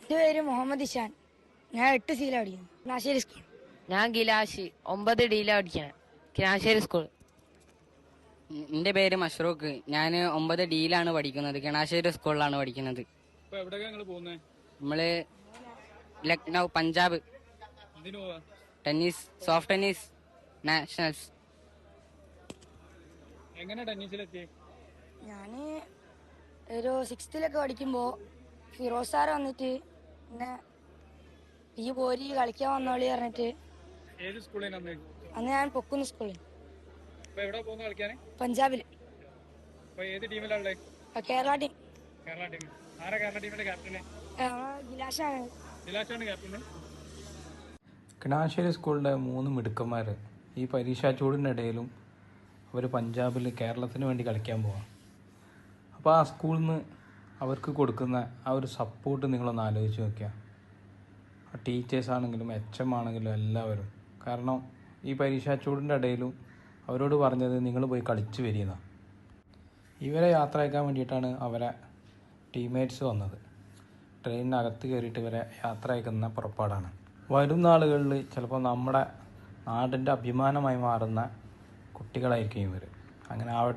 എൻ്റെ പേര് മുഹമ്മദ് ഇഷാൻ. ഞാൻ 8 സീല പഠിക്കുന്നു, കിണാശ്ശേരി സ്കൂൾ. ഞാൻ ഗിലാഷി 9 ഡീല പഠിക്കണം, കിണാശ്ശേരി സ്കൂൾ. എൻ്റെ പേര് മഷ്റൂഖ്. ഞാൻ 9 ഡിയിലാണ് പഠിക്കുന്നത്, കിണാശ്ശേരി സ്കൂളിലാണ് പഠിക്കുന്നത്. നമ്മള് Lucknow, Punjab. Tennis, soft tennis Nationals. ഞാൻ ഒരു 6th പഠിക്കുമ്പോൾ ഫിറോസ് സാർ വന്നിട്ട് പിന്നെ ഈ പോരി കളിക്കാൻ വന്നോളി പറഞ്ഞിട്ട്. അന്ന് ഞാൻ പൊക്കുന്ന സ്കൂളിൽ, പഞ്ചാബിൽ, കേരള ടീം. ഗിലാഷാണ്. കിണാശ്ശേരി സ്കൂളിലെ 3 മിടുക്കന്മാർ ഈ പരീക്ഷാ ചൂടിനിടയിലും അവർ പഞ്ചാബിൽ കേരളത്തിന് വേണ്ടി കളിക്കാൻ പോവാം. അപ്പോൾ ആ സ്കൂളിൽ നിന്ന് അവർക്ക് കൊടുക്കുന്ന ആ ഒരു സപ്പോർട്ട് നിങ്ങളൊന്ന് ആലോചിച്ച് നോക്കുക. ടീച്ചേഴ്സാണെങ്കിലും HM ആണെങ്കിലും എല്ലാവരും. കാരണം ഈ പരീക്ഷാ ചൂടിൻ്റെ ഇടയിലും അവരോട് പറഞ്ഞത് നിങ്ങൾ പോയി കളിച്ച് വരിക. ഇവരെ യാത്ര അയക്കാൻ വേണ്ടിയിട്ടാണ് അവരെ ടീംമേറ്റ്സ് വന്നത്. ട്രെയിനിനകത്ത് കയറിയിട്ട് ഇവരെ യാത്ര അയക്കുന്ന പുറപ്പാടാണ്. വരും നാളുകളിൽ ചിലപ്പോൾ നമ്മുടെ നാടിൻ്റെ അഭിമാനമായി മാറുന്ന കുട്ടികളായിരിക്കും ഇവർ. അങ്ങനെ ആവട്ടെ.